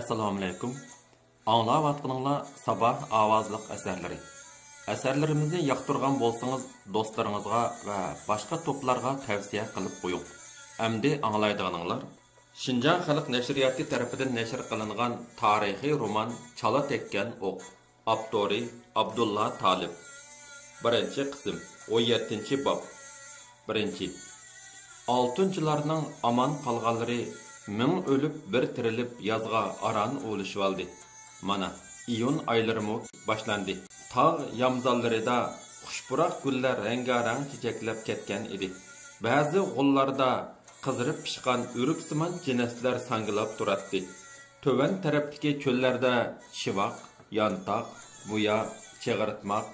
Assalomu alaykum. Anglayotganinglar sabah ovozliq asarlari. Asarlarimizni yoqtirgan bo'lsangiz, do'stlaringizga va boshqa to'plarga tavsiya qilib qo'ying. Endi anglaydiganinglar Şinjan Xalq Nashriyati tarafidan nashr qilingan tarixiy roman Chala tekkan o'q. Avtori Abdulla Talib. Birinchi qism 17-bob. Birinchi. Oltinchilarning aman qolganlari ming o'lib bir tirilib yozga aran o'lishvaldi. Mana iyun oylarimi boshlandi. Tog' yamzallarida xushpuroq gullar rangarang chechaklab ketgan edi. Ba'zi g'ullarda qizirib pishgan o'riksimon jinslar sangilab turardi. Töven tarafdagi cho'llarda shivoq, yantoq, buya, chig'irtmoq,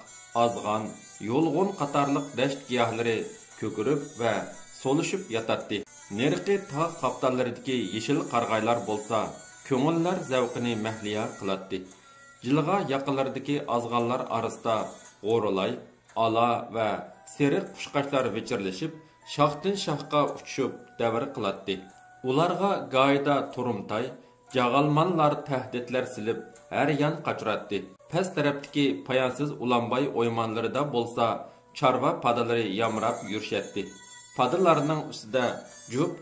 azg'on, yo'lg'un qatorliq dasht giyohlari ko'kirib va solishib yotadi. Nerqi tog' qaptallaridagi yeshil qarg'aylar bo'lsa, ko'ngillar zavqini mahliya qiladi. Jilg'a yaqinlaridagi azg'onlar orasida g'o'rolay, ala va seriq qushqachlar vichirlashib, shoxdan shoxga uchishib davr qiladi. Ularga go'yda turumtay, jag'almonlar tahdidlar silib, har yon qochiradi. Past tarafdagi poyansiz ulanbay o'ymonlarida bo'lsa, chorva padalari yamrab yurishadi. Padalarning ustida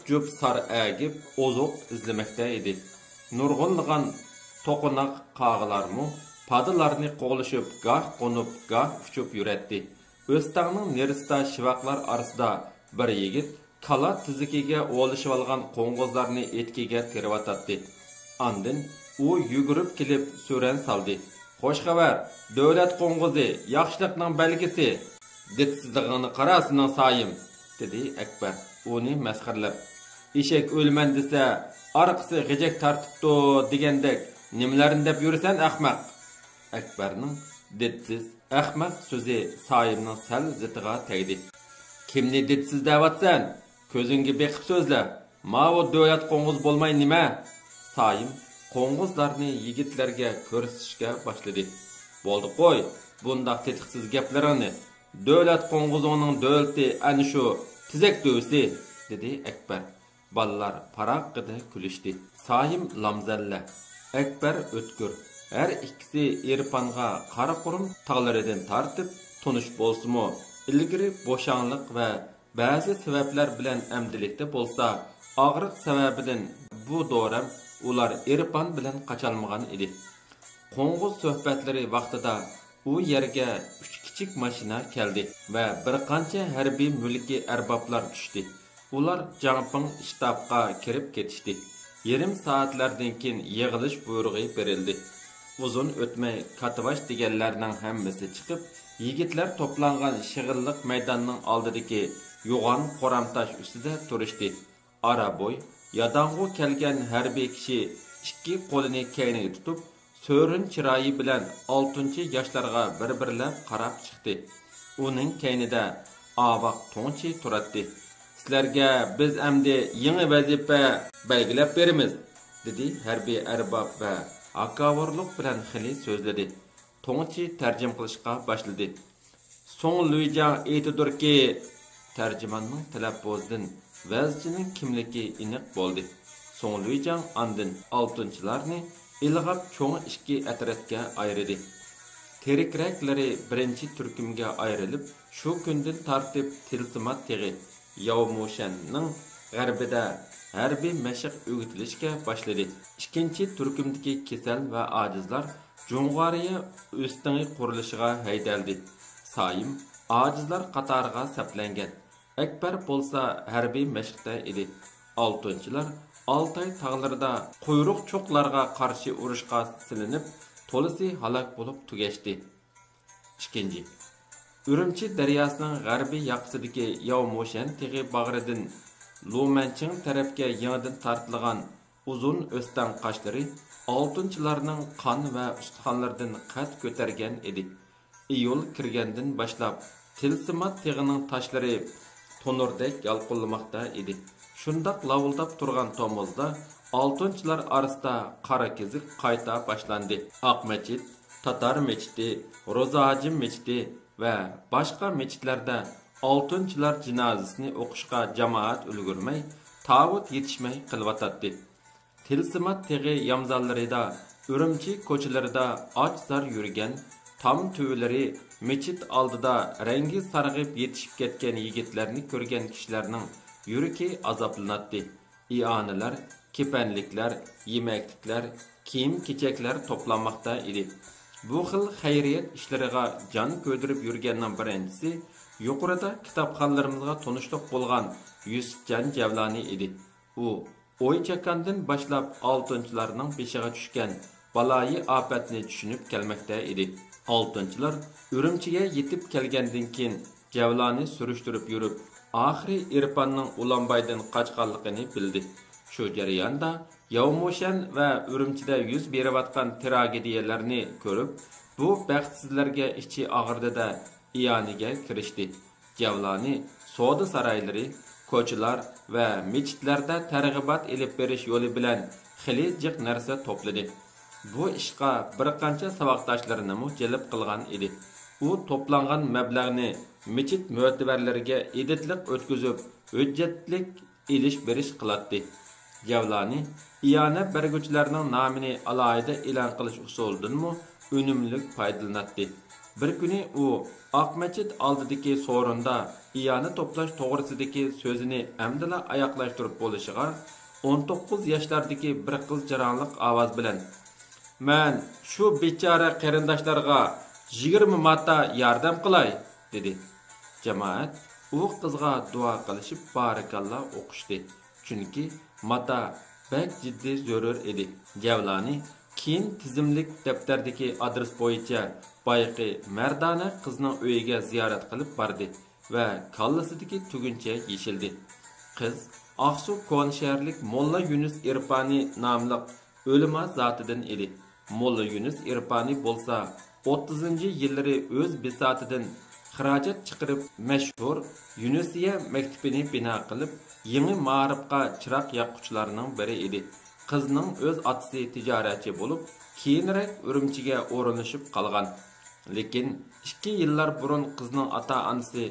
jup sar agib ozuq izlamoqda edi. Nurg'unlagan to'qinaq qag'larmi padalarni qo'g'lishib, goh qo'nib, goh uchib yuradi. O'stangning nerisida shivoqlar orasida bir yigit kala tizikiga o'lishib olgan qo'ng'izlarni etkiga teriyotdi. Andin u yugurib kelib so'ran saldi. Xo'sh xabar, davlat qo'ng'izi, yaxshilikning belgisi. Ditsizligini qarasining sayim, dedi Akbar. Uni masxarlab, eshak o'lman desa, orqasi g'ijak tartibdi degandek, nimalarni deb yurasan ahmoq? Akbarning didsiz, ahmoq so'zi Sayimning sal zitiga tegdi. Kimni didsiz deyapsan? Ko'zingga beqib so'zla. Ma'vo davlat qo'ng'iz bo'lmay nima? Sayim qo'ng'izlarni yigitlarga ko'rsatishga boshladi. Bo'ldi qo'y, bundaq tetiqsiz gaplaringni. Davlat qo'ng'izining davlati ana shu tizak dövsi, dedi Akbar. Ballar paraqida kulishdi. Sayim lamzalla, Akbar o'tkir. Her ikkisi Erpanga Qaraqurum tog'laridan tartib tunish bo'lsa-mu, ilgari bo'shanliq va ba'zi sabablar bilan amdilikda bo'lsa, og'riq sababidan bu doram ular Erpan bilan qachalmagan edi. Qo'ng'iz suhbatlari vaqtida u yerga 3 kichik mashina keldi va bir qancha harbiy mulkiy arboblar tushdi. Ular Jangping shtabga kirib ketishdi. Yarim soatlardan keyin yig'ilish buyrug'i berildi. Uzun o'tmay Katvash deganlarning hammasi chiqib, yigitlar to'plangan shig'illiq maydonning oldidagi yo'g'on qoramtosh ustida turishdi. Ara bo'y yadang'u kelgan harbiy kishi ikki qo'lini kayniga tutib, so'rin chiroyi bilan 6-yoshlarga bir-birlab qarab chiqdi. Uning kaynida avoq to'nchi turadi. Sizlarga biz endi yangi vazifa belgilab beramiz, dedi harbiy arbob va akavorlik bilan xili so'zladi. To'nchi tarjim qilishga boshladi. So'ng Luijang aytidurki, tarjimonning talabbozidan vazchining kimligi aniq bo'ldi. So'ng Luijang andin oltinchilarni ilg'ab cho'ng ikki atratga ayirdi. Terikreklari birinchi turkumga ayrilib, shu kundan tartib Tilsimat teg'i Yavmushanning g'arbida harbiy mashq o'gitilishga boshladi. Ikkinchi turkumdagi kasal va ojizlar Jung'ariya o'stingi qurilishiga haydaldi. Sayim ojizlar qatoriga saplangan. Akbar bo'lsa harbiy mashqda edi. Oltinchilar Altay tog'larida quyruq cho'qlarga qarshi urushga silinib, to'lisi halok bo'lib tugashdi. Ikkinchi. Urumchi daryosining g'arbiy yoqasidagi Yavmushan teg'i bag'ridan Lumanching tarafga yangidan tortilgan uzun o'stan qoshlari oltinchilarning qon va ustixonlaridan qad ko'targan edi. Iyul kirgandan boshlab Tilsimat teg'ining toshlari tonurdek yalqinlamoqda edi. Shundaq lavuldab turgan tomozda oltinchilar orasida qora kezik qayta boshlandi. Oq mechit, Tatar mechiti, Ro'zajim mechiti va boshqa mechitlarda oltinchilar jinozasini o'qishga jamoat ulgurmay, tavut yetishmay qilyotdi. tilsimat teg'i yamzallarida, Ürümçi ko'chalarida och-zar yurgan, tam tüvleri meçit aldıda rengi sarg'ib yetişip ketgan yigitlarni ko'rgan kishilarning yuragi azoblanadi. İanilar, kepenliklar, yemekliklar, kiyim-kechaklar toplanmoqda edi. Bu xil xayriyat ishlariga jon ko'dirib yurganning birinchisi yuqorida kitobxonlarimizga tanishliq bo'lgan Yusufjon Javlani edi. U O'y-chakandan boshlab oltinchilarning beshiga tushgan baloyi ofatni tushunib kelmoqda edi. Oltinchilar Ürümchiga yetib kelgandan keyin Javlani surishtirib yurib, oxiri Irpanning Ulanbaydan qochganligini bildi. Shu jarayonda Yavmushan va Ürümchida yuz berayotgan tragediyalarni ko'rib, bu baxtsizlarga ichi og'irdi-da iyoniga kirishdi. Javlani savdo saroylari, ko'chalar va mechitlarda targ'ibot elib berish yo'li bilan xili jiq narsa to'pladi. Bu ishga bir qancha saboqdoshlarini jalb qilgan edi. U to'plangan mablag'ni mechit mu'tabarlariga editlik o'tkazib, hujjatlik elish berish qiladi. Javlani iyona berguvchilarning nomini alohida e'lon qilish usulidan unumli foydalanadi. Bir kuni u Aqmachit oldidagi so'rinda iyona to'plash to'g'risidagi so'zini amdila oyoqlashtirib bo'lishiga 19 yoshlardagi bir qiz jaranliq ovoz bilan "Men shu bechora qarindoshlarga 20 marta yordam qilay" dedi. Jamoat u qizga duo qilishib barakalloh o'qishdi. Chunki mata bek jiddiy zarur edi. Javlani keyin tizimlik daftardagi adres bo'yicha bayqi Mardona qizning uyiga ziyorat qilib bordi va kallasidagi tuguncha yeshildi. Qiz Aqsu Konşehirlik Molla Yunus Irpani nomli o'lima zotidan edi. Molla Yunus Irpani bo'lsa 30-yillari o'z bisotidan xarajat chiqarib mashhur Yunusiya maktabini bino qilib, yangi ma'rifga chiroq yoqquchilarning biri edi. Qizning o'z otasi tijoratchi bo'lib, keyinroq Ürümchiga o'rinlashib qolgan. Lekin 2 yillar burun qizning ota-onasi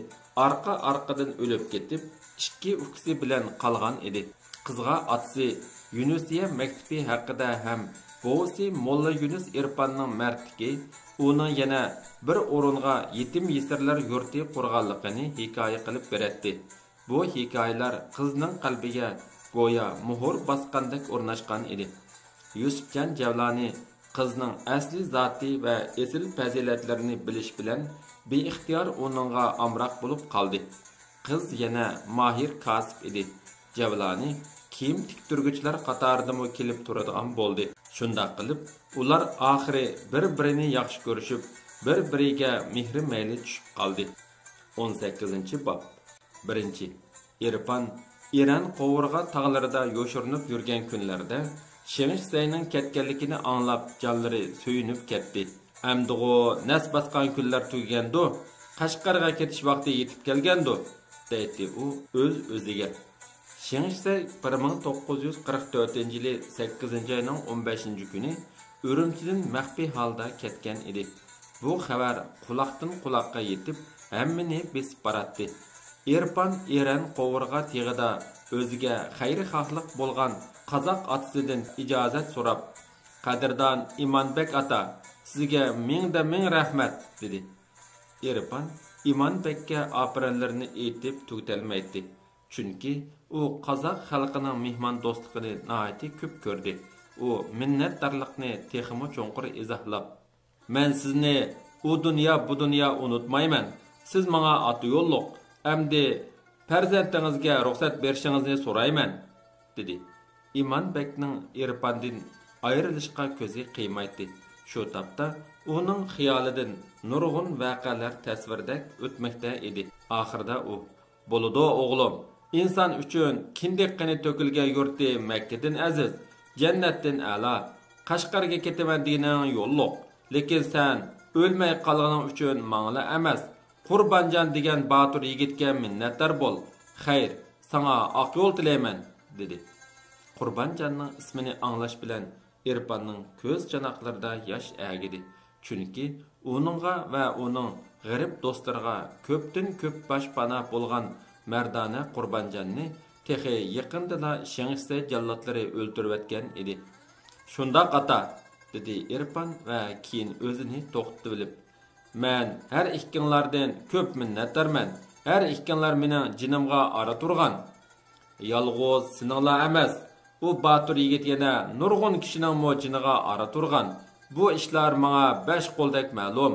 orqa-orqadan o'lib ketib, 2 ukisi bilan qolgan edi. Qizga otasi Yunusiya maktabi haqida ham Bo'si Molla Yunus Irpanning mardligi, uning yana bir o'ringa yetim yesirlar yurti qurganligini hikoya qilib beradi. Bu hikoyalar qizning qalbiga go'yo muhr bosgandek o'rnashgan edi. Yusufjon Javlani qizning asli zoti va esil fazilatlarini bilish bilan beixtiyor uningga amroq bo'lib qoldi. Qiz yana mahir kasb edi. Javlani kiyim tiktirguchilar qatorida kelib turadigan bo'ldi. Shunday qilib, ular oxiri bir-birini yaxshi ko'rishib, bir-biriga mehri mayli tushib qoldi. 18-bob. 1. Irpan Iran qovurg'a tog'larida yo'shirinib yurgan kunlarda Shemishzayning ketganligini anglab, jonlari suyunib ketdi. Amdig'o nas basqan kunlar tugagandi, Qashqarga ketish vaqti yetib kelgandi, dedi u o'z-o'ziga. Shemishzay 1944-yili 8-oyning 15-kuni Ürümchidan maxfiy holda ketgan edi. Bu xabar quloqdan quloqqa yetib, hammani besib boradi. Irpan Iran qovurg'a tig'ida o'ziga xayri-xohlik bo'lgan qozoq otasidan ijozat so'rab, "Qadrdon Imonbek ota, sizga ming rahmat" dedi. Irpan Imonbekka opiranlarini aytib tugatilmaydi. Chunki u qozoq xalqining mehmon do'stligini nihoyatda ko'p ko'rdi. U minnatdorlikni texmo cho'nqur izohlab, "Men sizni u dunyo bu dunyo unutmayman. Siz menga oti yo'lliq, hamda farzandingizga ruxsat berishingizni so'rayman" dedi. Imonbekning Irpandan ayrilishga ko'zi qiymaydi. Shu topda uning xiyolidan nurg'un voqealar tasvirdak o'tmoqda edi. Oxirida u, "Bo'ladi o'g'lim, inson uchun kindik qani to'kilgan yurti Makkadan aziz, jannatdan a'lo. Qashqarga ketaman deganing yo'lliq, lekin sen o'lmay qolganing uchun mangla emas. Qurbanjon degan botir yigitga minnatdor bo'l. Xayr, sana oq yo'l tilayman" dedi. Qurbanjonning ismini anglash bilan Irpanning ko'z janoqlarida yosh agidi. Chunki uningga va uning g'arib do'stlariga ko'pdan ko'p boshpana bo'lgan Mardona Qurbanjonni texi yaqindala Şengistey jallotlari o'ltirib o'tgan edi. Shundaq ata, dedi Irfan va keyin o'zini to'xtatib bilib, "Men har ikkinglardan ko'p minnatdorman. Har ikkinglar mening jinimga ara turgan. Yalg'iz sininglar emas, u Batur yigit yana nurg'un kishining mojiniga ara turgan. Bu ishlar menga besh qo'ldek ma'lum.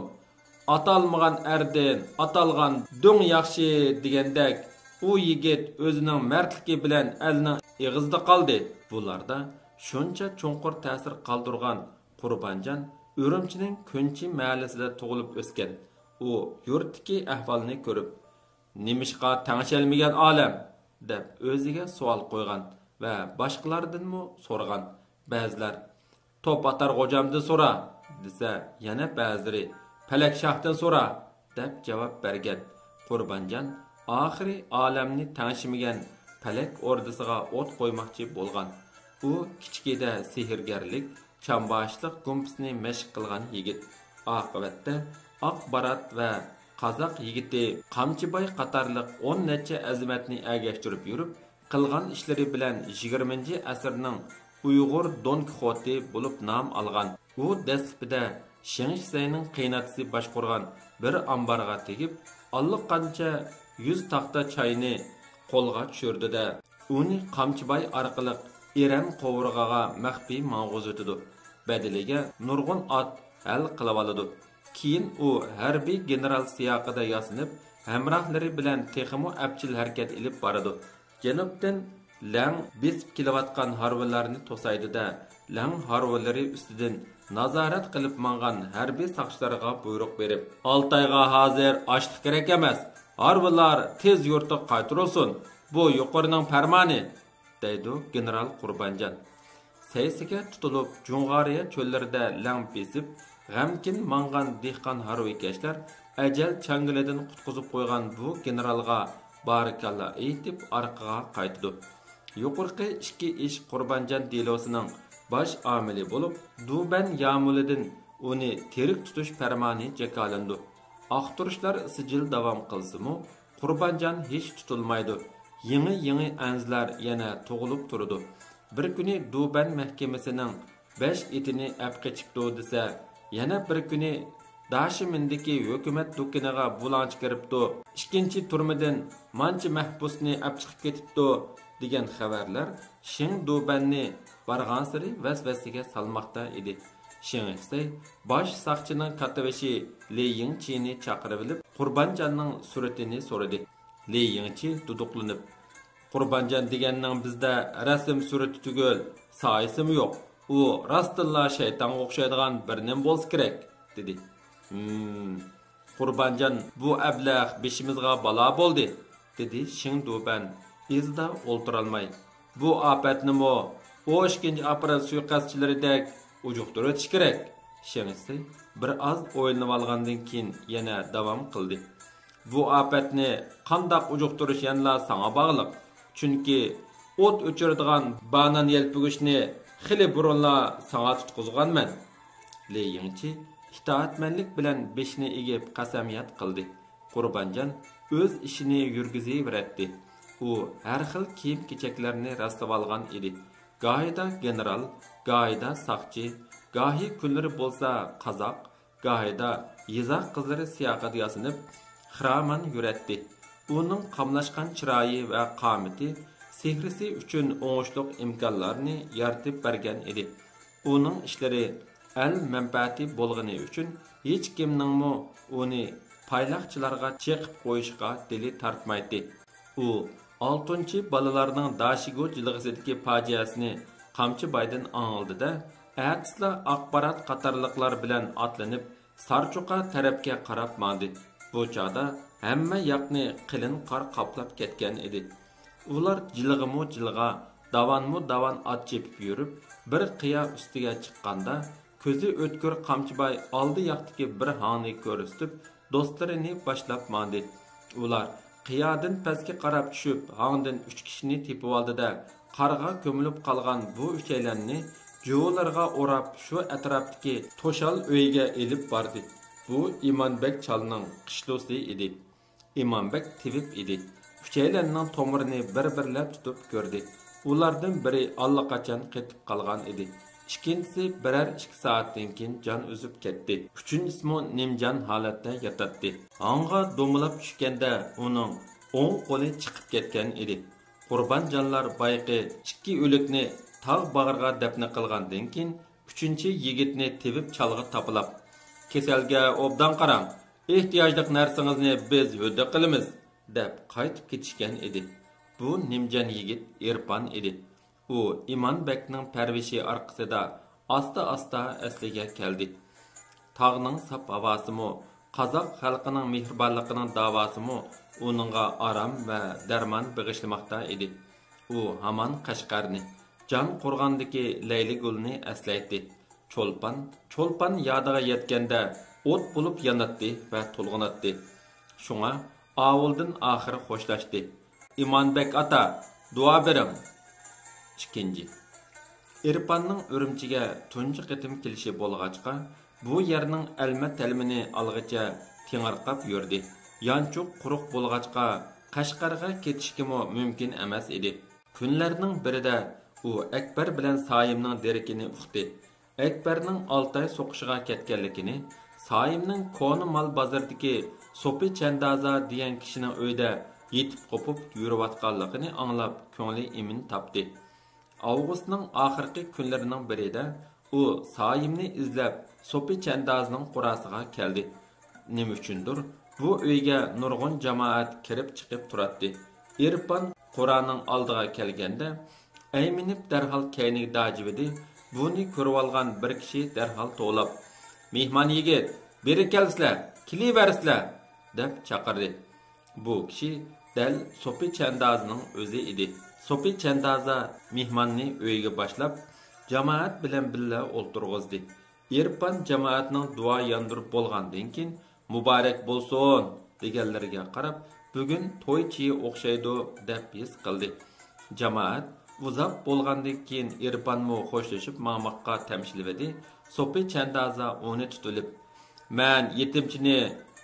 Atalmagan erdan atalgan do'ng yaxshi degandek, u yigit o'zining mardligi bilan elning ig'izida qoldi." Bularda shuncha cho'nqur ta'sir qoldirgan Qurbanjon Urumchining Ko'nchi mahallasida tug'ilib o'sgan. U yurtdagi ahvolni ko'rib, "Nimishqa tangshalmagan olam?" deb o'ziga savol qo'ygan va boshqalardanmi so'ragan. Ba'zilar "Top atar xo'jamdan so'ra" desa, yana ba'zilari "Falak shohdan so'ra" deb javob bergan. Qurbanjon oxiri olamni tangshimagan Falak ordisiga o't qo'ymoqchi bo'lgan. U kichkida sehrgarlik, chamboshliq gumpisini mashq qilgan yigit. Oqibatda Oq Barat va Qozoq yigiti Qamchiboy qatorliq 10 necha azimatni agashtirib yurib, qilgan ishlari bilan 20-asrning Uyg'ur Don Kixoti bo'lib nom olgan. U dastlabida Şengisteyning qiynatisi boshqurgan bir ambarga tegib, allaqancha 100 taxta choyni qo'lga tushirdi-da, uni Qamchiboy orqali Eram qo'vrig'iga maxfiy ma'g'uz o'tidi. Badiliga nurg'un ot hal qilib oladi. Keyin u harbiy general siyoqida yasinib, hamrohlari bilan texmo apchil harakat ilib boradi. Janubdan lang besib kelayotgan harvalarni to'saydi-da, lang harvalari ustidan nazorat qilib mangan harbiy saqchilarga buyruq berib, "Oltayga hozir ochliq kerak emas. Harvalar tez yurtga qaytarilsin. Bu yuqorining farmoni", deydi general Qurbanjon. Saysiga tutilib, Jung'ariya cho'llarida lang besib, g'amkin mangan dehqon harviykeşlar ajal changilidan qutqizib qo'ygan bu generalga barakalla aytib orqaga qaytdi. Yuqorqi ikki ish Qurbanjon delosining bosh amili bo'lib, Duban Yamulidan uni terik tutish farmoni jakolandi. Aqtirishlar sijil davom qilsa-mu, Qurbanjon hech tutilmaydi. Yangi anzlar yana tug'ilib turdi. Bir kuni Duban mahkamasining 5 etini ap qechibdi desa, yana bir kuni Dashimindagi hukumat do'koniga bulanch kiribdi. Ikkinchi turmadan manchi mahbusni ap chiqib ketibdi degan xabarlar Shing Dubanni bargan sari vasvasiga salmoqda edi. Shengistey bosh saqchining kativishi Li Yingchini chaqirib olib, Qurbanjonning suratini so'radi. Li Yingchi duduqlanib, "Qurbanjon deganning bizda rasm surati tugul, soyisimi yo'q. U rastilla shaytonga o'xshaydigan bir nim bo'lsa kerak", dedi. "Qurbanjon bu ablah beshimizga balo bo'ldi", dedi Shing Duban izda o'ltirolmay. "Bu ofatnimi o 2-aprel suiqasdchilaridek ujuqtirib o'tish kerak." Shengistey bir oz o'ylanib olgandan keyin yana davom qildi. "Bu ofatni qandoq ujuqtirish yanla sana bog'liq. Chunki o't o'chiradigan banan yelpigishni xili burunla sana tutqizganman." Li Yingchi itoatmanlik bilan beshini egib qasamyat qildi. Qurbanjon o'z ishini yurgizaverdi. U har xil kiyim-kechaklarni rastlab olgan edi. Gohida general, gohida saqchi, gohi kunlari bo'lsa qozoq, gohida yizoq qizlari siyoqida yasinib, xiraman yuratdi. Uning qamlashgan chiroyi va qomati sehrisi uchun o'ngishliq imkonlarni yaratib bergan edi. Uning ishlari el manfaati bo'lgani uchun hech kimningmi uni payloqchilarga cheqib qo'yishga dili tortmaydi. U 6-chi balalarning dashigu jilg'isidagi fojiasini Qamchiboydan angladi-da, aksla Aqbarat qatorliqlar bilan otlanib, Sarchuqa tarafga qarab mandi. Bu chog'da hamma yoqni qilin qor qoplab ketgan edi. Ular jilg'imu jilg'a, davanmu davan ot chepib yurib, bir qiya ustiga chiqqanda, ko'zi o'tkir Qamchiboy oldi yoqdagi bir hangni ko'rsatib, do'stlarini boshlab mandi. Ular qiyadan pastga qarab tushib, hangdan 3 kishini tepib oldi-da, qarga ko'milib qolgan bu uchaylarni jo'larga o'rab shu atrofdagi to'shal uyga elib bordi. Bu İmanbek chalning qishlosi edi. İmanbek tevib edi. Üçeylerinin tomirini bir-birlab tutib ko'rdi. Ulardan biri allaqachon ketib qolgan edi. İkincisi birer 2 saatdan keyin jon uzib ketdi. Üçüncüsü nimjon holatda yotadi. Anga do'milab tushganda uning o'ng qo'li chiqib ketgan edi. Qurban jonlar bayqi 2 o'likni tog' bag'riga dafn qilgandan keyin 3-yigitni tevib chalg'i tapilab, "Kasalga obdan qarang, ehtiyojli narsangizni biz hudda qilamiz" deb qaytib ketishgan edi. Bu nimjon yigit Erpan edi. U İmanbekning parvishi orqasida asta-asta asliga keldi. Tog'ning sap havosimi, qozoq xalqining mehribonligining davosimi uningga aram va darmon bag'ishlamoqda edi. U hamon Qashqarni, Jon Qo'rg'ondagi Layli gulni eslaydi. Cho'lpan yodiga yetganda o't bo'lib yonatdi va to'lg'inatdi. Shunga avuldan oxiri xo'shlashdi. "İmanbek ata, duo bering." İkinci. Erpanning Urumchiga tunji qitim kelishi bo'lg'achqa, bu yerning alma-talmini alg'icha tengirqab yurdi. Yanchuq quruq bo'lg'achqa Qashqarga ketishkimi mumkin emas edi. Kunlarning birida u Akbar bilan Soyimning derekini uqdi. Akbarning Oltay so'qishiga ketganligini, Soyimning Koni mol bozoridagi Sopi Chandaza degan kishining uyida yetib qopib yurayotganligini anglab ko'ngli emin topdi. Avgustning oxirgi kunlarining birida u Soyimni izlab Sopi Chandazning qurasiga keldi. Nima uchundir bu uyga nurg'un jamoat kirib chiqib turadi. Erpan Qur'onning oldiga kelganda ayminib darhol kayniga dajividi. Buni ko'rib olgan bir kishi darhol to'lab, "Mehmon yigit, beri kelsizlar, keliversizlar" deb chaqirdi. Bu kishi dal Sopi Chandazning o'zi edi. Sopi Chandaza mehmonni uyga boshlab, jamoat bilan birga o'ltirg'izdi. Erpan jamoatning duo yondirib bo'lgandan keyin "Muborak bo'lsin" deganlarga qarab, "Bugun to'ychi o'xshaydi" deb his qildi. Jamoat uzoq bo'lgandan keyin Erpanmo xo'shlashib ma'moqqa tamshilvedi. Sopi Chandaza uni tutilib, "Men yetimchini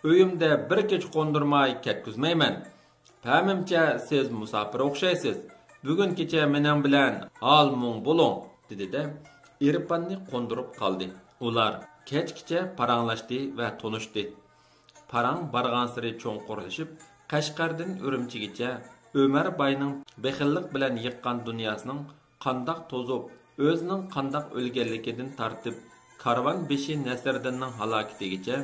uyimda bir kech qo'ndirmay ketkizmayman. Pamimcha siz musofir o'xshaysiz. Bugun kecha mening bilan al-mung bo'ling" dedi-de, Erpanni qo'ndirib qoldi. Ular kechgacha paranglashdi va tonishdi. Parang bargan sari cho'nqurlashib, Qashqardan Urumchigacha Ömer Bayning bexillik bilan yiqqan dunyosining qandoq to'zib, o'zining qandoq o'lganligidan tartib, karvon beshi Nasriddinning halokatigacha,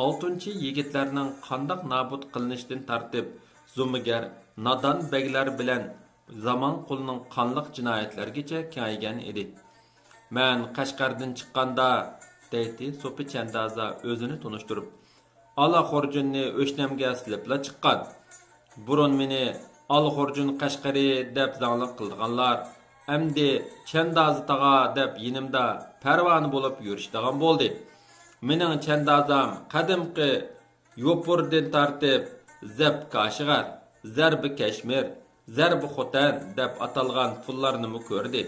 6-yigitlarning qandoq nobud qilinishidan tartib, zumigar, nodon beglar bilan zaman qulining qonliq jinoyatlargacha kengaygan edi. "Men Qashqardan chiqqanda" deydi Sopi Chandaza o'zini tunishtirib, "Alaxorjunni o'shnamga silibla chiqqan. Burun meni Alaxorjun Qashqari deb zanglik qilganlar, endi Chandaza taga deb yinimda parvoni bo'lib yurishdigan bo'ldi. Mening Chandazam qadimqi Yopurdan tartib Zab Kashgar, Zarbi Kashmir, Zarbi Xotan deb atalgan pullarni ko'rdi.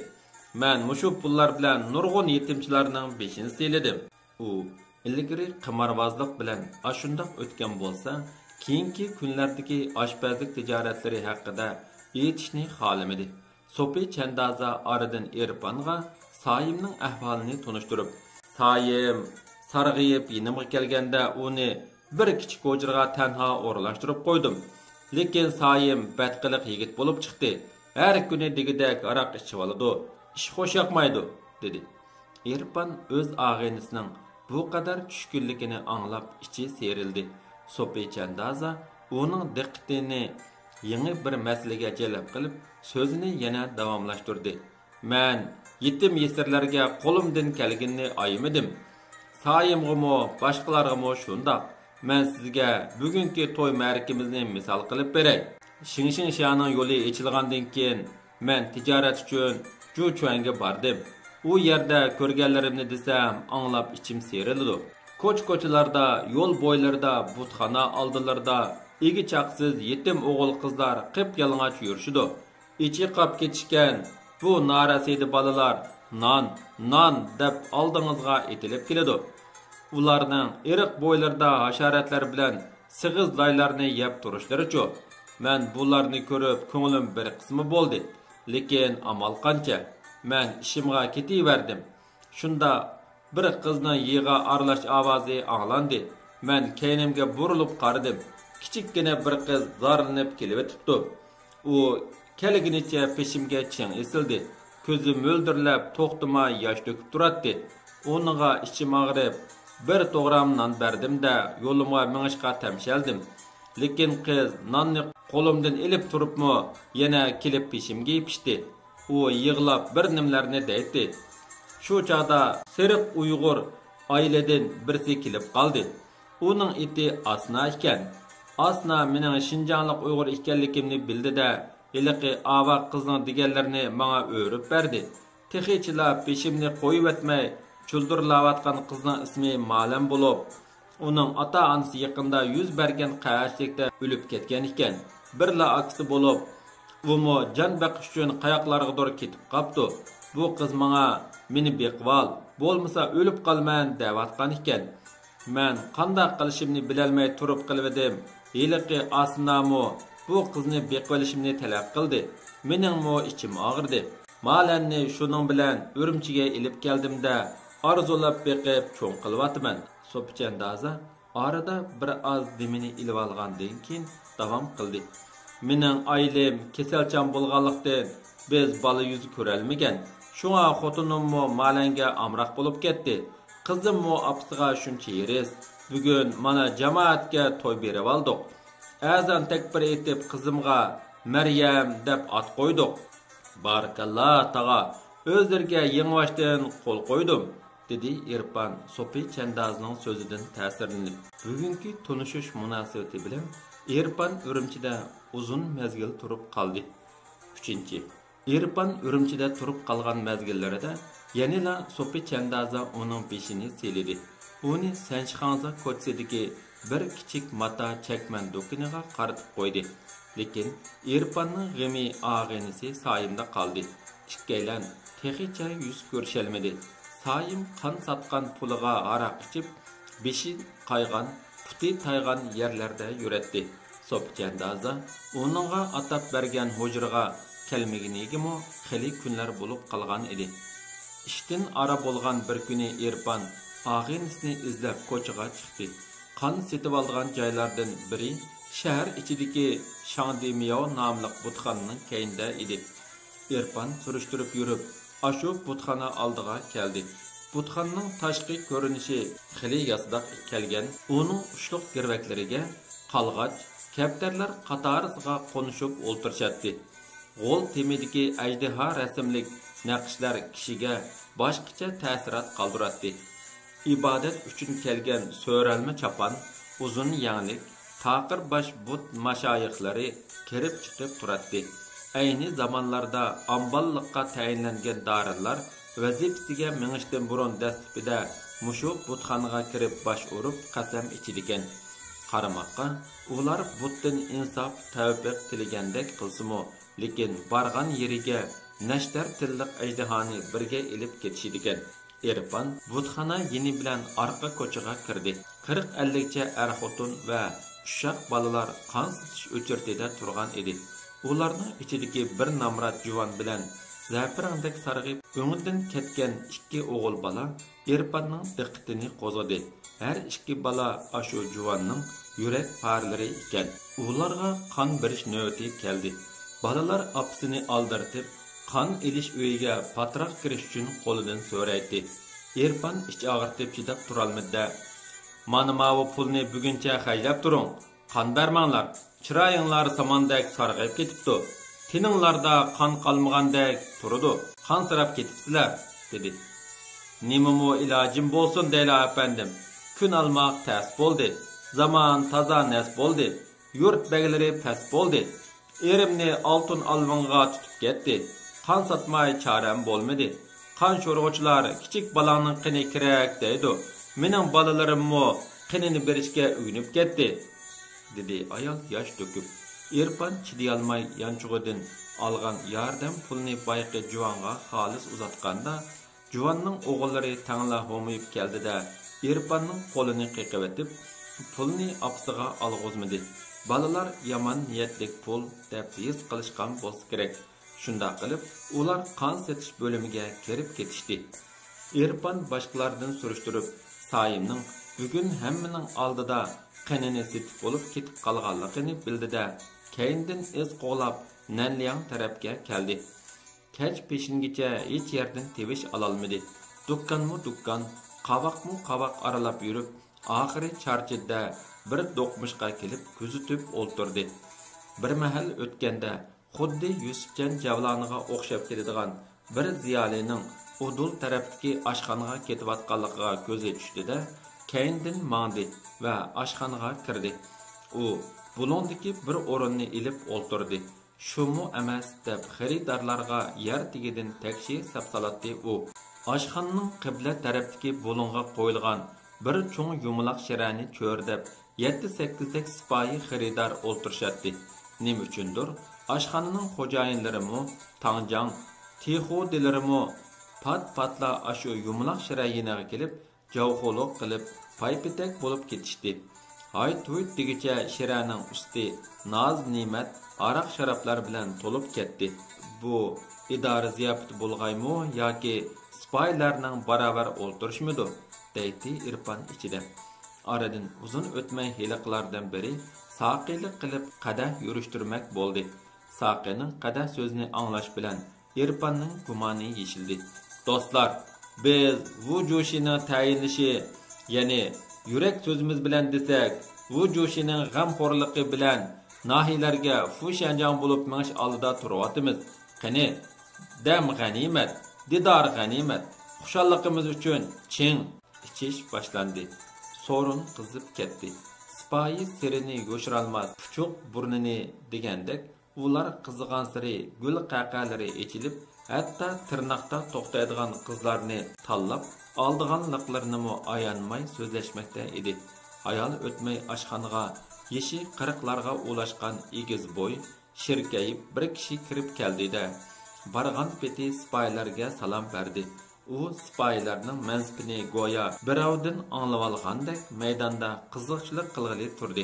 Men mushu pullar bilan nurg'un yetimchilarning beshini siyladim." U ilgari qimorbozlik bilan ashundoq o'tgan bo'lsa, keyingi kunlardagi oshpazlik tijoratlari haqida aytishni xohlamadi. Sopi Chandaza oradan Erpanga Soyimning ahvolini tunishtirib, "Soyim sarg'ayib yinimga kelganda uni bir kichik o'jirga tanho o'rlashtirib qo'ydim. Lekin Soyim badqiliq yigit bo'lib chiqdi. Har kuni degidak aroq ichib oladi. Ish xo'sh yoqmaydi" dedi. Erpan o'z og'inisining bu qadar tushkunligini anglab ichi serildi. Sopi Chandaza uning diqqatini yangi bir masalaga jalb qilib, so'zini yana davomlashtirdi. "Men yetim yesirlarga qo'limdan kelganini ayamadim. Soyimg'imi, boshqalarg'imi shundoq. Men sizga bugungi to'y ma'rakamizni misol qilib beray. Shingshingshaning yo'li ochilgandan keyin men tijorat uchun Juchuanga bordim. U yerda ko'rganlarimni desam, anglab ichim serildi. Ko'ch-ko'chalarda, yo'l bo'ylarida, butxona oldilarida egi chaqsiz yetim o'g'il qizlar qip-yalang'och yurishidi. Ichi qap ketishgan bu norasida bolalar non deb oldingizga etilib keladi. Ularning iriq bo'ylarida hasharotlar bilan sig'iz laylarni yeb turishlaricha. Men bularni ko'rib ko'nglim bir qismi bo'ldi. Lekin amal qancha? Men ishimga ketaverdim. Shunda bir qizning yig'a aralash ovozi anglandi. Men keynimga burilib qaradim. Kichikkina bir qiz zorlanib kelib o'tibdi. U kelginicha peshimga ching esildi. Ko'zi mo'ldirlab to'xtamay yosh to'kib turardi. Onunğa içim ağrıp, bir to'g'ram non berdim-da, yo'limga mengishga tamshaldim. Lekin qiz nonni qo'limdan ilib turibmi, yana kelib peshimga yepishdi. U yig'lab bir nimlarni deydi. Shu chaqda seriq Uyg'ur oiladan birisi kelib qoldi. Uning iti Asna ekan. Asna mening Şinjanlik Uyg'ur ekanligimni bildi-da, iliqi ava qizning deganlarini menga o'rib berdi. Texichila peshimni qo'yib etmay Çuldurlayotgan qizning ismi ma'lum bo'lib, uning ota-onasi yaqinda yuz bergan qayoqlikda o'lib ketgan ekan. Birla aksi bo'lib, umo jon baqish uchun qayoqlargadir ketib qopti. Bu qiz menga meni beqval, bo'lmasa o'lib qolman deyotgan ekan. Men qanday qilishimni bilolmay turib qildim. Heliqi Asnamo bu qizni beqvalishimni talab qildi. Meningmo ichim og'irdi. Malanni shuning bilan Urumchiga ilib keldim-da, arzulab beqib cho'ng qilyapman. So'pichandaza orada bir oz dimini ilib olgandan keyin davom qildi. Mening oilam kasalchan bo'lganlikdan biz bola yuzi ko'ralmagan. Shunga xotinimmo malanga amroq bo'lib ketdi. Qizimmo apsiga shuncha yeris. Bugun mana jamoatga to'y berib oldik. Azan takbir etib qizimga Maryam deb ot qo'ydik. Barakallah taga, o'zlariga yengvashdan qo'l qo'ydim, dedi Irfan Sopi Chandazning so'zidan ta'sirlanib. Bugungi tanishish munosabati bilan Irfan Urumchida uzun mezgil turib qoldi. 3. Irfan Urumchida turib qolgan mezgillarida yanila Sopi Chandaza uning peshini selidi. Uni Sanchxanza ko'chasidagi bir kichik mata chakman do'koniga qaratib qo'ydi. Lekin Irfanning g'imi og'inisi Sayimda qoldi. Ikkaylan texicha yuz ko'rishalmadi. Sayim qon satgan puliga aroq ichib, beshi qaygan, puti taygan yerlarda yuratdi. So'pchandaza uningga atab bergan hujraga kelmaganigimi xili kunlar bo'lib qolgan edi. Ishdan ara bo'lgan bir kuni Irfan og'inisini izlab ko'chaga chiqdi. Qon setib olgan joylardan biri shahar ichidagi Shangdimiyo nomli butxonaning keyinda edi. Irfan surishtirib yurib, ashu butxona oldiga keldi. Butxonaning tashqi ko'rinishi xili yasdaq kelgan. Uning ushluq girvaklariga qalg'ach, kaptarlar qatorisiga qo'nishib o'ltirishatdi. G'ol temidagi ajdaha rasmlik naqshlar kishiga boshqacha ta'sirat qoldiradi. Ibodat uchun kelgan so'ralma chapan, uzun yanglik, taqir bosh but mashayihlari kirib chiqib turadi. Ayni zamonlarda amballiqqa tayinlangan dorilar vazifasiga mengishdan burun dastlabida mushu butxonaga kirib bosh urib qasam ichidigan. Qaramoqqa ular butdan insof tavfiq tilagandek qilsimi, lekin borgan yeriga nashtar tilliq ajdahoni birga ilib ketishidigan. Irfan butxona yeni bilan orqa ko'chaga kirdi. 40-50 cha er-xotin va ushaq balalar qon sitish o'chirtida turgan edi. Ularning ichidagi bir namrat juvon bilan zafarandek sarg'ib o'ng'idan ketgan ikki o'g'il bola Irfanning diqqatini qo'zg'adi. Har ikki bola ashu juvonning yurak parlari ekan. Ularga qon berish navbati keldi. Balalar apsini aldirtib, qon ilish uyiga patroq kirish uchun qo'lidan so'raydi. Irfan ich og'ritib chidab turolmadi. Mana bu pulni buguncha xaylab turing. Qon bermanglar. Chiroyinglar samandek sarg'ayib ketibdi. Tininglarda qon qolmagandek turdi. Qon sirab ketibsizlar, dedi. Nimamo ilojim bo'lsin deyla efendim. Kun almoq tas bo'ldi. Zaman toza nas bo'ldi. Yurt beglari pas bo'ldi. Erimni oltin alvonga tutib ketdi. Qon satmay charam bo'lmadi. Qon sho'rg'uvchilar kichik balaning qini kerak deydi. Mening balalarimmo qinini berishga uynib ketdi, dedi ayol yosh to'kib. Irfan chidayolmay yanchug'idan olgan yordam pulni bayqi juvonga xolis uzatganda, juvonning o'g'illari tangla ho'miyib keldida, Irfanning qo'lini qiqib etib, pulni apsiga olg'izmadi. balalar yomon niyatlik pul deb his qilishgan bo'lsa kerak. Shunda qilib, ular qon setish bo'limiga kirib ketishdi. Erpan boshqalardan surishtirib, Sayimning bugun hammaning oldida qanini setib bo'lib ketib qolganligini bildi-da, keyindan iz qo'lab Nanliang tarafga keldi. Kech peshingacha hech yerdan tevish ololmadi. Dukkanmu dukkan, qavoqmu qavoq aralab yurib, oxiri charchida bir do'qmishqa kelib kuzitib o'ltirdi. Bir mahal o'tganda xuddi Yusufjan javloniga o'xshab keladigan bir ziyolining Udul tarafdagi oshxonaga ketayotganligiga ko'zi tushdi-da, keyindan mangdi va oshxonaga kirdi. U bulondagi bir o'rinni ilib o'ltirdi. Şumu emas deb xaridorlarga yer tegidan takshi sapsalatdi u. Oshxonaning qibla tarafdagi bulonga qo'yilgan bir cho'ng yumaloq shirani cho'rdab 7-8 sipoyi xaridor o'ltirishatdi. Nima uchundir? Oshxonaning xo'jayinlarimi, Tangjang, Tixodilarimi pat-patla ashu yumaloq shirayinaga kelib, javxoloq qilib, paypitak bo'lib ketishdi. Hay-to'y degicha shiraning usti noz-ne'mat, araq sharablar bilan to'lib ketdi. Bu idora ziyofati bo'lg'aymi yoki sipoylarning barobar o'ltirishmidi? Deydi Irfon ichida. Aradan uzun o'tmay heliqlardan biri saqiylik qilib qadah yurishtirmak bo'ldi. Saqining qadah so'zini anglash bilan Irfonning gumoni yeshildi. Do'stlar, biz Vujushining tayinlishi, ya'ni yurak so'zimiz bilan desak, Vujushining g'amxo'rligi bilan nahiyalarga Fushanjang bo'lib menish oldida turyapmiz. Qani, dam g'animat, didor g'animat, xushalligimiz uchun ching ichish boshlandi. Sorun qizib ketdi. Sipoyi sirini yo'shirolmas puchuq burnini degandek, ular qizigan siri gul qaqalari echilib, hatto tirnoqda to'xtaydigan qizlarni tanlab oldiganliklarini ayanmay so'zlashmoqda edi. Ayol o'tmay oshxonaga yeshi 40larga ulashgan egiz bo'y, shirkayib bir kishi kirib keldi-da, bargan peti sipoylarga salom berdi. U sipoylarning mansibini go'yo birovdan anglab olgandek maydonda qiziqchilik qilg'ili turdi.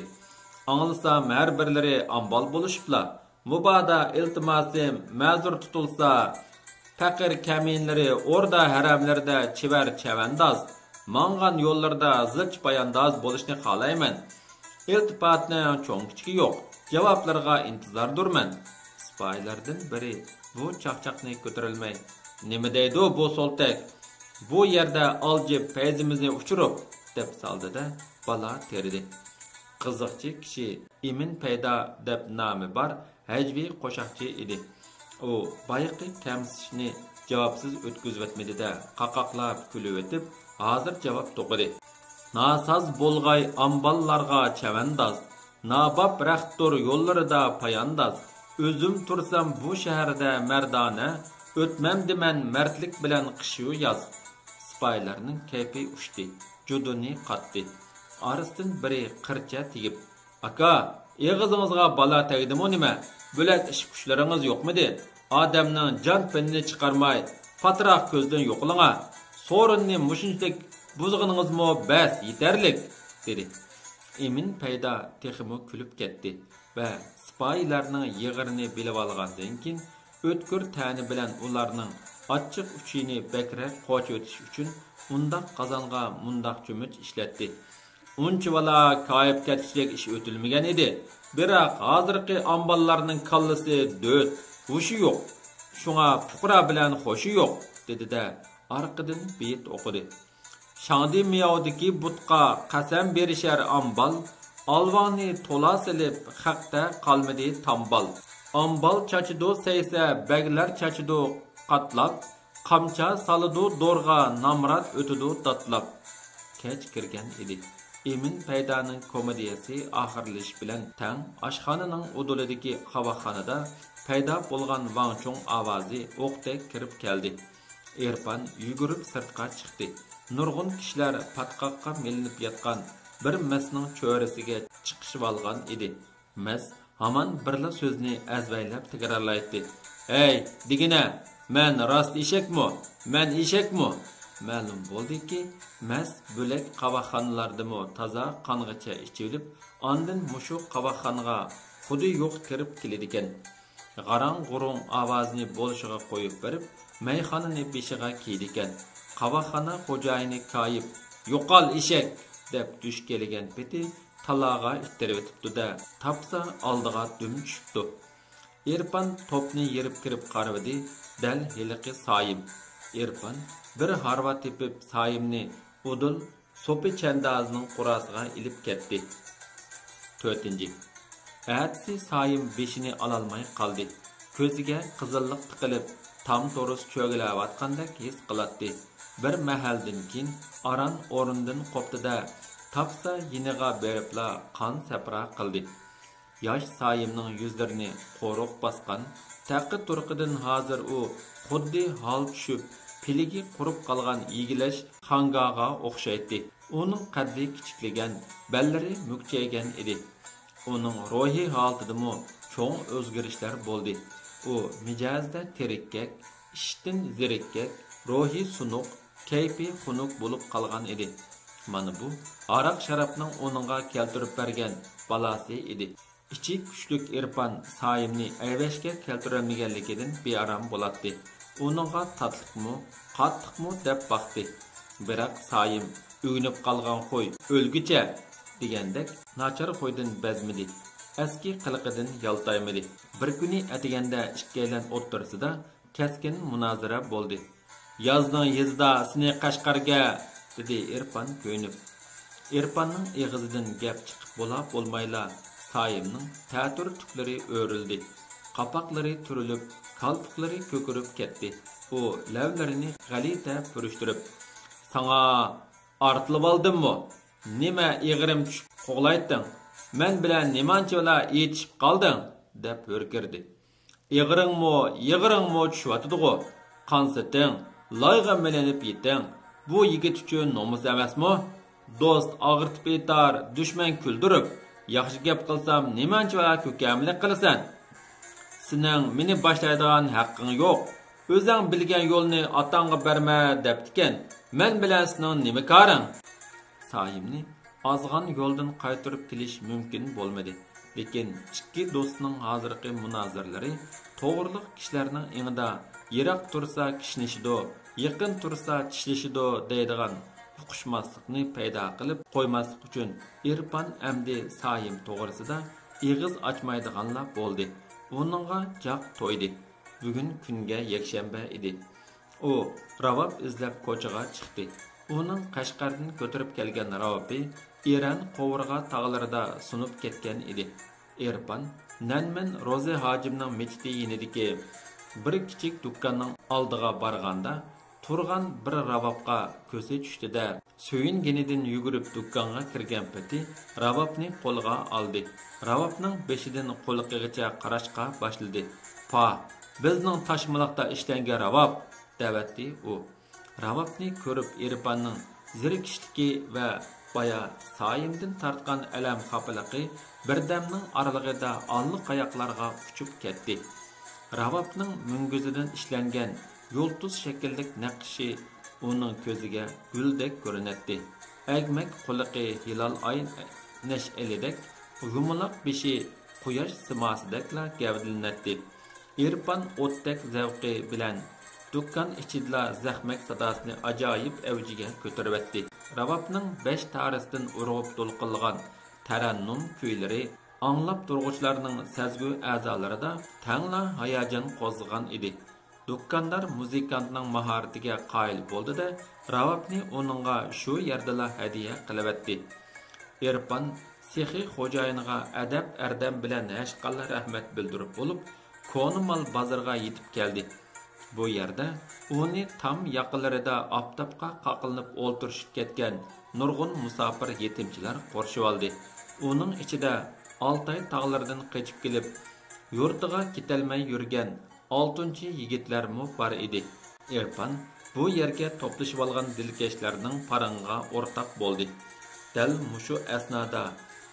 Anglasam har birlari ambal bo'lishiblar. Mubada iltimosim ma'zur tutilsa, faqir kaminlari o'rda haramlarda chivar chavandoz, mangan yo'llarda zilch poyandoz bo'lishni xohlayman. İltifatning cho'ng-kichigi yo'q. Javoblarga intizordurman. Sipoylardan biri bu chaqchaqni ko'tarilmay, nima deydi bu soltak? Bu yerda oljib payzimizni uchirib deb soldi-da, bala terdi. Qiziqchi kishi Emin Payda deb nomi bor hajviy qo'shoqchi edi. U bayiqi kamsishni javobsiz o'tkazib o'tmadi-da, qaqoqlab kulib o'tib, hozir javob to'qidi. Nasaz bo'lg'ay amballarga chavandoz, nabab raxtdur yo'llarida payandaz. O'zim tursam bu shaharda mardona, o'tmamdiman mardlik bilan qishu yoz. Sipoylarning kayfi ushdi, juduni qatdi. Arasdan biri qircha tegib, "Aka, eg'izingizga balo tegdimi nima? Bo'lak ish qushlaringiz yo'qmidi? Odamning jon pinini chiqarmay, patroq ko'zdan yo'qlinga. So'rinni mushunchlik buzg'iningizmi bas yetarlik," dedi. Emin Payda texmo kulib ketdi va sipoylarning yig'irini bilib olgandan keyin o'tkir tani bilan ularning ochiq uchini bakrak qo'ch o'tish uchun undaq qozonga mundaq cho'mich ishlatdi. Unchivala qayib ketishlik ish o'tilmagan edi. Biroq hozirgi amballarning kallasi do't, hushi yo'q. Shunga fuqaro bilan xo'shi yo'q, dedi-da, orqadan beyt o'qidi. Shandi miyovdagi butqa qasam berishar ambal, alvoni to'la silib haqda qolmadi tambal. Ambal chachidu saysa baglar chachidu qatlab, qamcha salidu do'rga namrat o'tidu tatlab. Kech kirgan edi. Emin Paydaning komediyasi oxirlash bilan tang oshxonaning udulidagi qavoqxonada paydo bo'lgan Vangchong ovozi o'qdek kirib keldi. Irfon yugurib sirtqa chiqdi. Nurg'un kishilar patqoqqa melinib yotgan bir masning cho'risiga chiqishib olgan edi. Mas hamon birla so'zni azvaylab takrorlaydi. "Ey, digina, men rost eshakmi? Men eshakmi? ma'lum bo'ldiki, mas bo'lak qavoxonalardimi toza qong'icha ichilib, ondan mushu qavoxonaga xudi yo'q kirib keladigan. G'arang-g'urung ovozini bo'lishiga qo'yib berib, mayxonani beshiga kiydigan. Qavoxona xo'jayini koyib, "Yo'qol eshak!" deb dush kelgan peti talaga ittirib o'tibdi-da, tapsa oldiga dum tushibdi. Erpan topni yerib kirib qaradi, dal heliqi Sayim. Erpan bir harva tepib Sayimni udul sopi chandazining qurasiga ilib ketdi. 4. Әтsi Sayim beshini ololmay qoldi. Ko'ziga qizillik tiqilib, tam to'ris cho'gilayotgandek his qiladi. Bir mahaldan keyin aran o'rnidan qopdi-da, tapsa yiniga beribla qon sapra qildi. Yosh Sayimning yuzlarini qo'ruq bosgan, taqi turqidan hozir u xuddi hol tushib, piligi qurib qolgan yigilash xangaga o'xshaydi. Uning qaddi kichikligan, ballari mukchaygan edi. Uning ruhiy holatidami cho'ng o'zgarishlar bo'ldi. U mijozda terikkak, ishdan zerikkak, ruhiy sunuq, kayfi xunuk bo'lib qolgan edi. Mana bu aroq sharabning uningga keltirib bergan balasi edi. İçi kuchlik Erpan Sayimni ayvashga keltirolmaganligidan bearam bo'ladi. Uningga tatliqmi, qattiqmi deb baqdi. Biroq Sayim o'ynib qolgan qo'y o'lgucha degandek nachar qo'ydan bazmidi. Eski qiliqidan yaltaymadi. Bir kuni atiganda ikkalan o'ttirsida keskin munozara bo'ldi. Yozning yezda seni Qashqarga dedi Erpan ko'ynib. Erpanning eg'izidan gap chiqib bo'lmayla Sayimning ta'tur tuklari o'rildi. Qapoqlari turilib, qalpoqlari ko'kirib ketdi. U lavlarini g'alita purishtirib, "Sana artilib oldimmi? Nima eg'irim tushib qo'g'layding? Men bilan nimanchalar yetishib qolding?" deb o'rgirdi. "Eg'iringmi tushyotdi-ku. Qansiting, loyga milanib yeting. Bu yigit uchun nomus emasmi? Do'st og'irtib etar, dushman kuldirib. Yaxshi gap qilsam, nimanchalar ko'kamlik qilasan? Sening meni boshlaydigan haqqing yo'q. O'zing bilgan yo'lni otangga berma debdikan. Men bilan sening nima koring?" Sayimni ozg'an yo'ldan qaytarib kelish mumkin bo'lmadi. Lekin ikki do'stning hozirgi munozaralari to'g'riliq kishilarning ingida yiroq tursa kishnishidi, yaqin tursa tishlashidi deydigan uqishmaslikni paydo qilib qo'ymaslik uchun Erpan amdi Sayim to'g'risida ig'iz ochmaydiganlar bo'ldi. Uningga joq to'ydi. Bugun kunga yakshanba edi. U ravob izlab ko'chaga chiqdi. Uning Qashqardan ko'tarib kelgan ravobi Eran Qo'vrg'a tog'larida sunib ketgan edi. Erpan Nanman Rozi hojimning mechiti yinidagi bir kichik do'konning oldiga borganda turgan bir ravobga ko'zi tushdi-da, so'yinginidan yugurib do'konga kirgan peti ravobni qo'lga oldi. Ravobning beshidan qo'liqigacha qarashga boshladi. "Pa, bizning Toshmaloqda ishlangan ravob", davatdi u. Ravobni ko'rib Erpanning zirikishligi va baya Sayimdan tortgan alam xafaligi birdamning oralig'ida olli qayoqlarga uchib ketdi. Ravobning munguzidan ishlangan yo'ltuz shakllik naqshi uning ko'ziga guldek ko'rinadi. Agmak quliqi hilol oy nash'alidek, yumaloq beshi quyosh simosidekla gavdilanadi. Erpan o'tdek zavqi bilan do'kon ichida zahmak sadosini ajoyib avjiga ko'taribdi. Ravobning 5 tarisidan urg'ib to'lqinlagan tarannum kuylari anglab turg'uvchilarning sezgu a'zolarida tangla hayajon qo'zg'agan edi. Do'kondor muzikantning mahoratiga qoyil bo'ldi-da, ravobni uningga shu yerdala hadiya qilibdi. Erpan sehi xo'jayiniga adab ardam bilan hashqalla rahmat bildirib bo'lib, Ko'nimal bozorga yetib keldi. Bu yerda uni tam yaqinlarida oftobga qaqilib o'ltirishib ketgan nurg'un musofir yetimchilar qorshib oldi. Uning ichida Altay tog'laridan qochib kelib, yurtiga ketolmay yurgan 6-chi yigitlarmi bor edi. Erpan bu yerga to'plashib olgan dilkashlarning parangiga o'rtoq bo'ldi. Dal mushu asnoda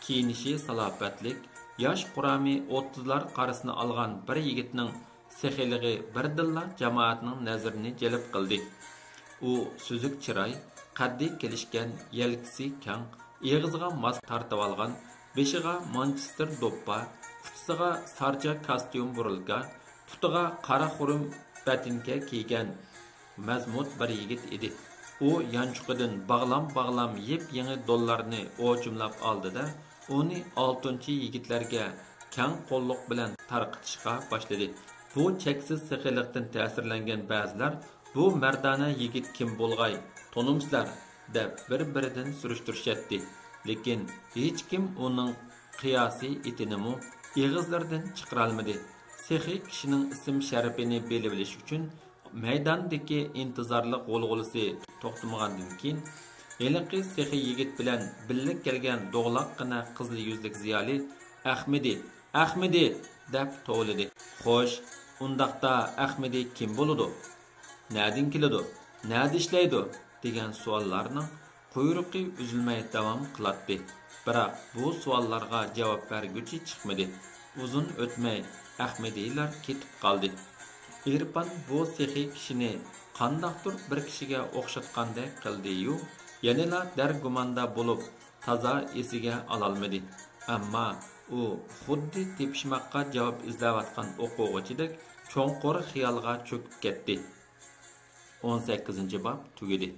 kiyinishi salobatlik, yosh qurami 30lar qarasini olgan bir yigitning sexiligi birdilla jamoatning nazarini jalb qildi. U süzük chiroy, qaddi kelishgan, yelkisi kang, eg'iziga mos tartib olgan, beshiga Manchester do'ppa, uchisiga sarja kostyum burilga, putiga qora xurum batinka kiygan mazmut bir yigit edi. U yanchuqidan bag'lam yep-yangi dollarni o'chimlab oldi-da, uni 6-chi yigitlarga kang qo'lliq bilan tarqitishga boshladi. Bu cheksiz saxiylikdan ta'sirlangan ba'zilar bu mardona yigit kim bo'lg'ay, tonumsizlar deb bir-biridan surishtirishatdi. Lekin hech kim uning qiyosiy itinimi eg'izlaridan chiqara olmadi. Sexiy kishining ism sharifini belib olish uchun maydondagi intizorlik g'ulg'ulisi to'xtamagandan keyin heliqi sexiy yigit bilan birga kelgan do'g'loqqina qizil yuzlik ziyoli Ahmedi deb to'lidi. Xo'sh, undaqda Ahmedi kim bo'ladi? Nereden keladi? Nerede ishlaydi? degan savollarning quyruqi uzilmay davom qiladi. Biroq bu savollarga javob berguchi chiqmadi. Uzun o'tmay Ahmediylar ketib qoldi. Irfan bu sexiy kishini qandaqdir bir kishiga o'xshatgandek qildi-yu, yanada dargumanda bo'lib, toza esiga ololmadi. Ammo u xuddi tepishmoqqa javob izlayotgan o'quvchidek cho'nqur xiyolga cho'kib ketdi. 18-bob tugadi.